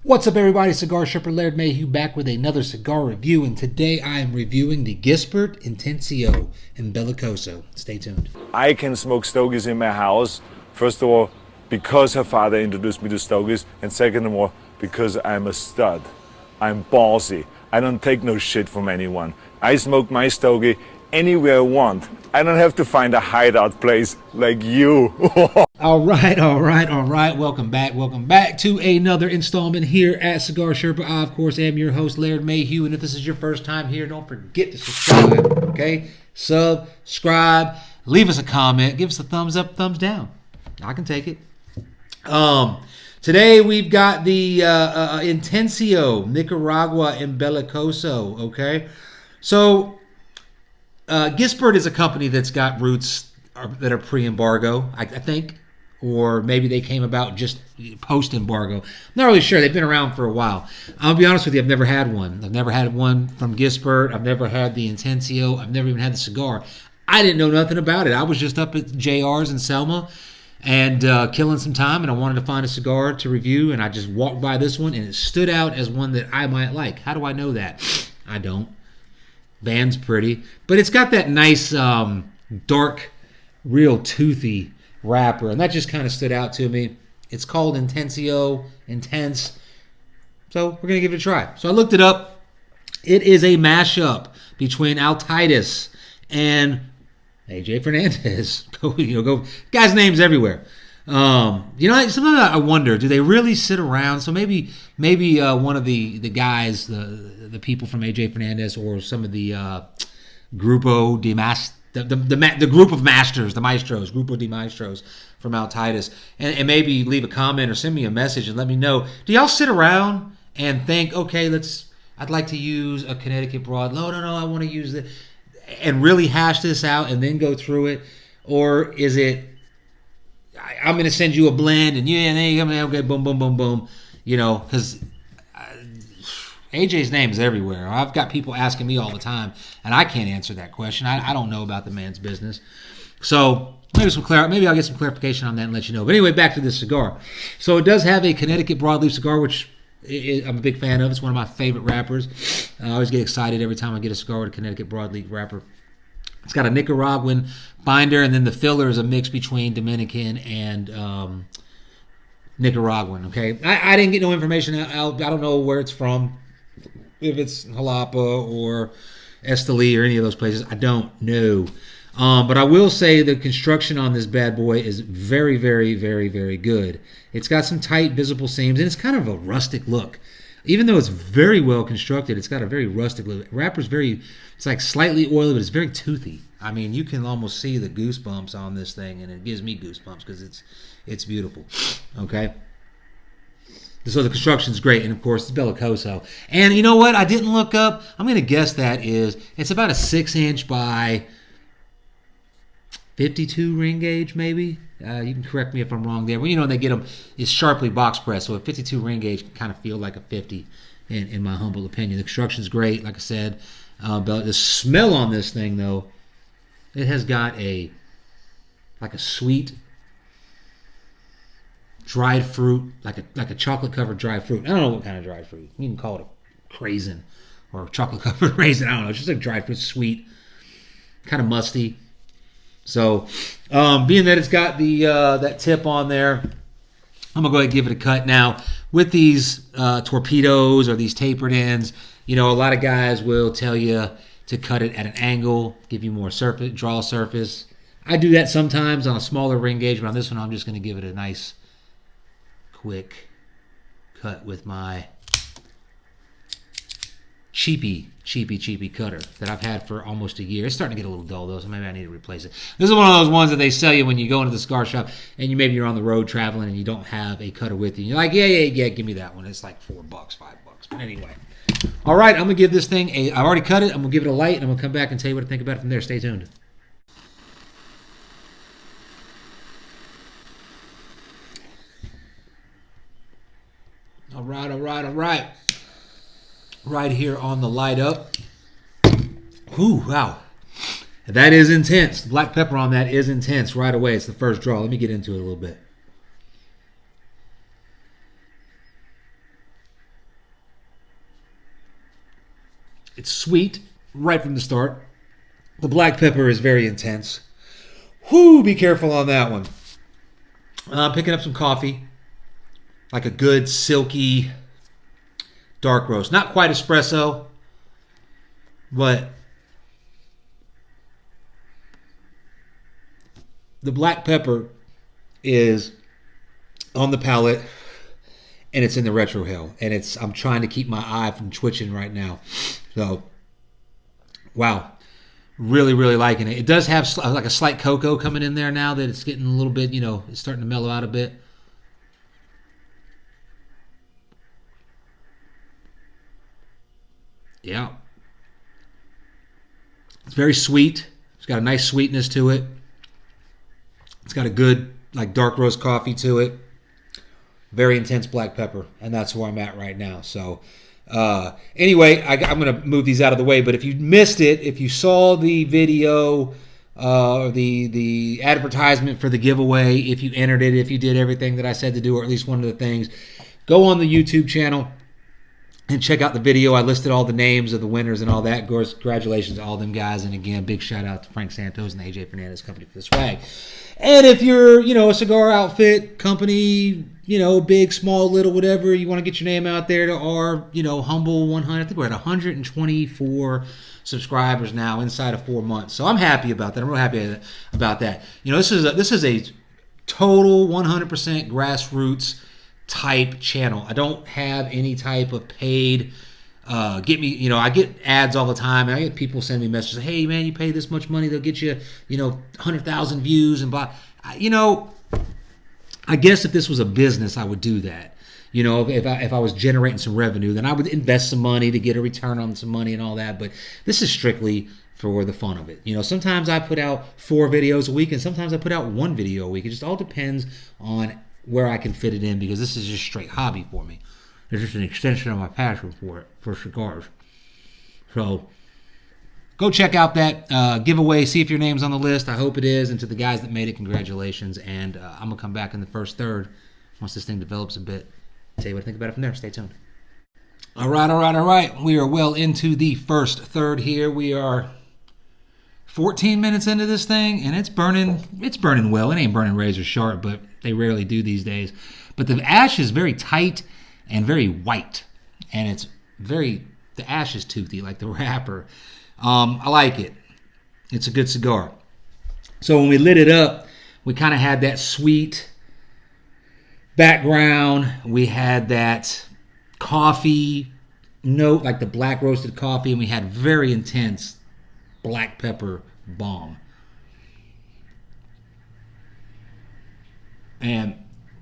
What's up, everybody? Cigar Shipper Laird Mayhew back with another cigar review, and today I am reviewing the Gispert Intenso and Bellicoso. Stay tuned. I can smoke stogies in my house, first of all, because her father introduced me to stogies, and second of all, because I'm a stud. I'm ballsy. I don't take no shit from anyone. I smoke my stogie anywhere I want. I don't have to find a hideout place like you. All right. Welcome back to another installment here at Cigar Sherpa. I, of course, am your host, Laird Mayhew, and if this is your first time here, don't forget to subscribe, okay? Subscribe, leave us a comment, give us a thumbs up, thumbs down. I can take it. Today we've got the Intenso, Nicaragua and Bellicoso, okay? So, Gisbert is a company that's got roots that are pre-embargo, I think, or maybe they came about just post-embargo. I'm not really sure. They've been around for a while. I'll be honest with you, I've never had one. I've never had one from Gisbert. I've never had the Intenso. I've never even had the cigar. I didn't know nothing about it. I was just up at JR's in Selma and killing some time, and I wanted to find a cigar to review, and I just walked by this one, and it stood out as one that I might like. How do I know that? I don't. Band's pretty, but it's got that nice dark, real toothy wrapper, and that just kind of stood out to me. It's called Intenso, Intense, so we're going to give it a try. So I looked it up. It is a mashup between Untitled and AJ Fernandez. Go. Guys' names everywhere. Sometimes I wonder, do they really sit around? So maybe one of the guys, the people from AJ Fernandez, or some of the Grupo de Maestros, the group of masters, the maestros, Grupo de Maestros from Untitled, and maybe leave a comment or send me a message and let me know. Do y'all sit around and think, okay, I'd like to use a Connecticut broad. No, I want to use it, and really hash this out and then go through it, or is it, I'm going to send you a blend, and okay, boom, because AJ's name is everywhere. I've got people asking me all the time, and I can't answer that question. I don't know about the man's business. So maybe I'll get some clarification on that and let you know. But anyway, back to this cigar. So it does have a Connecticut broadleaf cigar, which I'm a big fan of. It's one of my favorite wrappers. I always get excited every time I get a cigar with a Connecticut broadleaf wrapper. It's got a Nicaraguan binder, and then the filler is a mix between Dominican and Nicaraguan, okay? I didn't get no information out. I don't know where it's from, if it's Jalapa or Esteli or any of those places. I don't know. But I will say the construction on this bad boy is very, very, very, very good. It's got some tight, visible seams, and it's kind of a rustic look. Even though it's very well constructed, it's got a very rustic look. Wrapper's it's like slightly oily, but it's very toothy. I mean, you can almost see the goosebumps on this thing, and it gives me goosebumps because it's beautiful. Okay? So the construction's great, and of course, it's Bellicoso. And you know what? I didn't look up. I'm going to guess it's about a 6-inch by 52 ring gauge, maybe. You can correct me if I'm wrong there. Well, they get them, it's sharply box pressed, so a 52 ring gauge can kind of feel like a 50, in my humble opinion. The construction's great, like I said. But the smell on this thing, though, it has got a sweet dried fruit, like a chocolate covered dried fruit. I don't know what kind of dried fruit. You can call it a craisin or chocolate covered raisin. I don't know. It's just like dried fruit, sweet, kind of musty. So, being that it's got the that tip on there, I'm gonna go ahead and give it a cut. Now, with these torpedoes or these tapered ends, a lot of guys will tell you to cut it at an angle, give you more draw surface. I do that sometimes on a smaller ring gauge, but on this one, I'm just gonna give it a nice, quick cut with my cheapy cutter that I've had for almost a year. It's starting to get a little dull, though, so maybe I need to replace it. This is one of those ones that they sell you when you go into the cigar shop and maybe you're on the road traveling and you don't have a cutter with you. And you're like, yeah, give me that one. It's like $4, $5. But anyway. All right, I'm going to give this thing I've already cut it. I'm going to give it a light, and I'm going to come back and tell you what I think about it from there. Stay tuned. All right. Right here on the light up. Ooh, wow. That is intense. The black pepper on that is intense right away. It's the first draw. Let me get into it a little bit. It's sweet right from the start. The black pepper is very intense. Whoo, be careful on that one. I'm picking up some coffee. Like a good, silky, dark roast. Not quite espresso, but the black pepper is on the palate, and it's in the retrohale. And I'm trying to keep my eye from twitching right now. So, wow. Really, really liking it. It does have like a slight cocoa coming in there now that it's getting a little bit, it's starting to mellow out a bit. Yeah. It's very sweet. It's got a nice sweetness to it. It's got a good, like, dark roast coffee to it. Very intense black pepper. And that's where I'm at right now. So, anyway, I'm going to move these out of the way. But if you missed it, if you saw the video, the advertisement for the giveaway, if you entered it, if you did everything that I said to do, or at least one of the things, go on the YouTube channel and check out the video. I listed all the names of the winners and all that. Of course, congratulations to all them guys. And again, big shout out to Frank Santos and the AJ Fernandez company for the swag. And if you're, a cigar outfit company, big, small, little, whatever, you want to get your name out there to our, humble 100. I think we're at 124 subscribers now inside of 4 months. So I'm happy about that. I'm real happy about that. This is a total 100% grassroots type channel. I don't have any type of paid I get ads all the time, and I get people send me messages, hey man, you pay this much money, they'll get you 100,000 views and blah. I guess if this was a business, I would do that. If I was generating some revenue, then I would invest some money to get a return on some money and all that. But this is strictly for the fun of it. Sometimes I put out 4 videos a week, and sometimes I put out 1 video a week. It just all depends on where I can fit it in, because this is just straight hobby for me. It's just an extension of my passion for cigars. So go check out that giveaway. See if your name's on the list. I hope it is. And to the guys that made it, congratulations. And I'm going to come back in the first third once this thing develops a bit. Tell you what I think about it from there. Stay tuned. All right. We are well into the first third here. We are 14 minutes into this thing, and it's burning well. It ain't burning razor sharp, but they rarely do these days. But the ash is very tight and very white, and the ash is toothy, like the wrapper. I like it. It's a good cigar. So when we lit it up, we kind of had that sweet background. We had that coffee note, like the black roasted coffee, and we had very intense black pepper bomb. And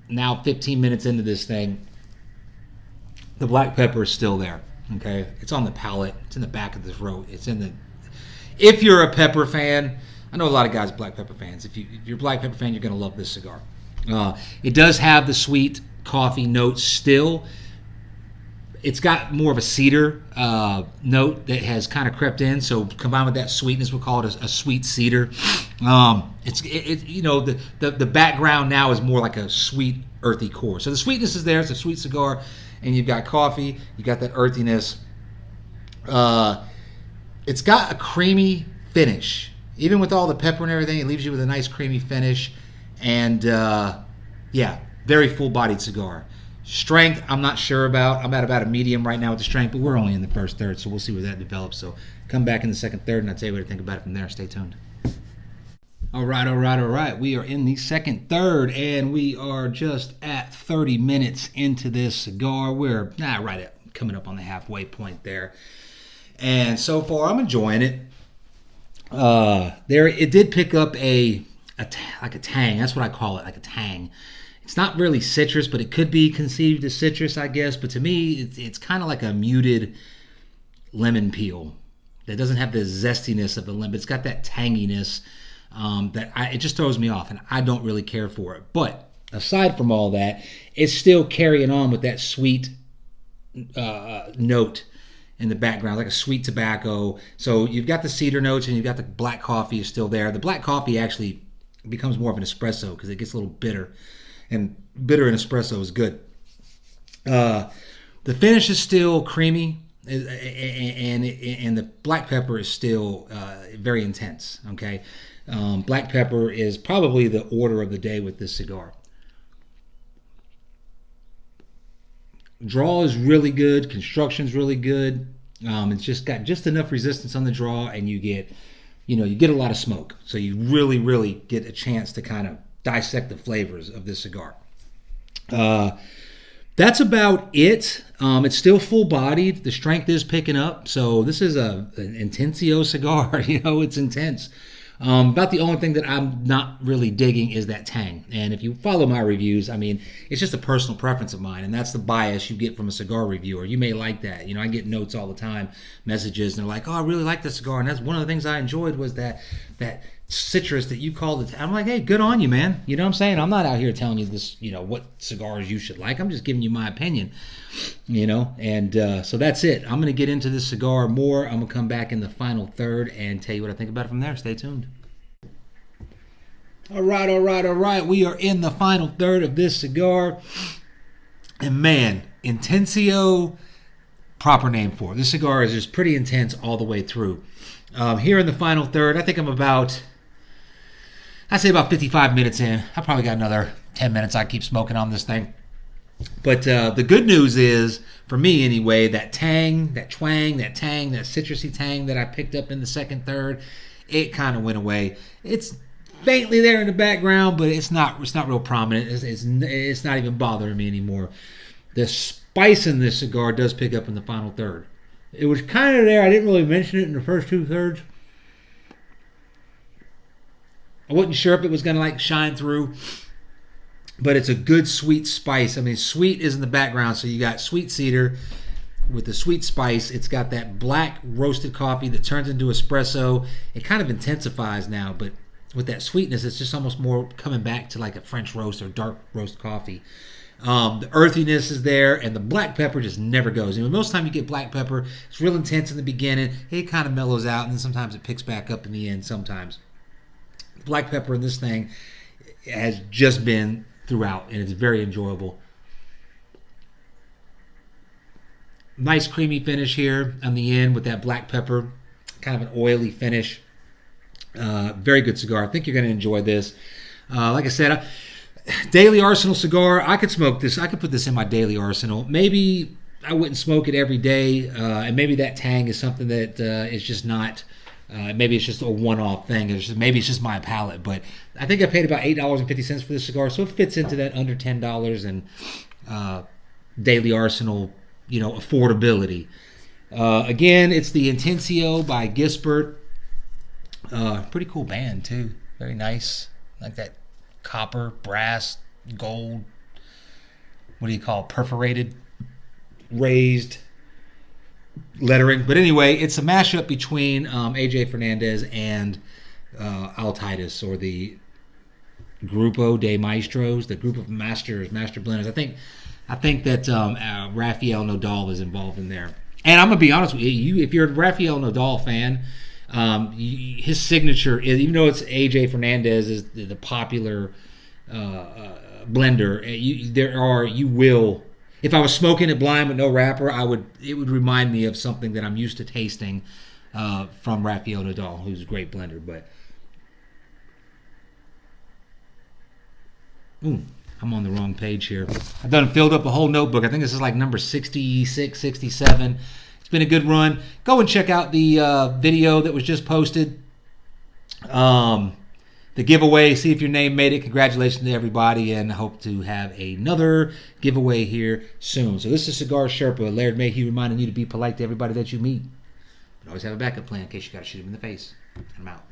now 15 minutes into this thing, the black pepper is still there. Okay, it's on the palate. It's in the back of the throat. If you're a pepper fan, I know a lot of guys are black pepper fans. If you're a black pepper fan, you're gonna love this cigar. It does have the sweet coffee note still. It's got more of a cedar note that has kind of crept in. So combined with that sweetness, we'll call it a sweet cedar. The background now is more like a sweet, earthy core. So the sweetness is there. It's a sweet cigar. And you've got coffee, you got that earthiness. It's got a creamy finish. Even with all the pepper and everything, it leaves you with a nice creamy finish. And very full-bodied cigar. Strength, I'm not sure about. I'm at about a medium right now with the strength, but we're only in the first third, so we'll see where that develops. So come back in the second third, and I'll tell you what to think about it from there. Stay tuned. All right. We are in the second third, and we are just at 30 minutes into this cigar. We're coming up on the halfway point there. And so far, I'm enjoying it. It did pick up a tang. That's what I call it, like a tang. It's not really citrus, but it could be conceived as citrus, I guess. But to me, it's kind of like a muted lemon peel that doesn't have the zestiness of the lemon. It's got that tanginess it just throws me off, and I don't really care for it. But aside from all that, it's still carrying on with that sweet note in the background, like a sweet tobacco. So you've got the cedar notes, and you've got the black coffee is still there. The black coffee actually becomes more of an espresso because it gets a little bitter. And bitter in espresso is good. The finish is still creamy. and the black pepper is still very intense. Okay, black pepper is probably the order of the day with this cigar. Draw is really good. Construction's really good. It's just got just enough resistance on the draw, and you get a lot of smoke. So you really, really get a chance to kind of dissect the flavors of this cigar. That's about it. It's still full-bodied. The strength is picking up. So this is an Intenso cigar. It's intense. About the only thing that I'm not really digging is that tang. And if you follow my reviews, I mean, it's just a personal preference of mine, and that's the bias you get from a cigar reviewer. You may like that. I get notes all the time, messages, and they're like, "Oh, I really like this cigar," and that's one of the things I enjoyed was that citrus that you called it. I'm like, hey, good on you, man. You know what I'm saying? I'm not out here telling you this, what cigars you should like. I'm just giving you my opinion, and so that's it. I'm going to get into this cigar more. I'm going to come back in the final third and tell you what I think about it from there. Stay tuned. All right. We are in the final third of this cigar. And man, Intenso, proper name for it. This cigar is just pretty intense all the way through. Here in the final third, I think I'd say about 55 minutes in. I probably got another 10 minutes I keep smoking on this thing. But the good news is, for me anyway, that tang, that twang, that citrusy tang that I picked up in the second third, it kind of went away. It's faintly there in the background, but it's not real prominent. It's not even bothering me anymore. The spice in this cigar does pick up in the final third. It was kind of there. I didn't really mention it in the first two thirds. I wasn't sure if it was going to shine through, but it's a good sweet spice. I mean, sweet is in the background, so you got sweet cedar with the sweet spice. It's got that black roasted coffee that turns into espresso. It kind of intensifies now, but with that sweetness, it's just almost more coming back to like a French roast or dark roast coffee. The earthiness is there, and the black pepper just never goes. Most of the time you get black pepper, it's real intense in the beginning. It kind of mellows out, and then sometimes it picks back up in the end sometimes. Black pepper in this thing has just been throughout, and it's very enjoyable. Nice creamy finish here on the end with that black pepper, kind of an oily finish. Very good cigar. I think you're going to enjoy this. Like I said, daily arsenal cigar. I could smoke this. I could put this in my daily arsenal. Maybe I wouldn't smoke it every day, and maybe that tang is something that is just not. Maybe it's just a one-off thing. Maybe it's just my palate. But I think I paid about $8.50 for this cigar, so it fits into that under $10 and daily arsenal, affordability. Again, it's the Intenso by Gispert. Pretty cool band too. Very nice, like that copper, brass, gold. What do you call it? Perforated, raised lettering. But anyway, it's a mashup between AJ Fernandez and Untitled, or the Grupo de Maestros, the group of master blenders. I think that Rafael Nodal is involved in there. And I'm gonna be honest with you, if you're a Rafael Nodal fan, his signature is, even though it's AJ Fernandez is the popular blender, you will. If I was smoking it blind with no wrapper, it would remind me of something that I'm used to tasting from Rafael Nodal, who's a great blender. But I'm on the wrong page here. I've filled up a whole notebook. I think this is like number 66, 67. It's been a good run. Go and check out the video that was just posted. The giveaway, see if your name made it. Congratulations to everybody, and I hope to have another giveaway here soon. So this is Cigar Sherpa, Laird Mayhew, reminding you to be polite to everybody that you meet, but always have a backup plan in case you got to shoot him in the face. And I'm out.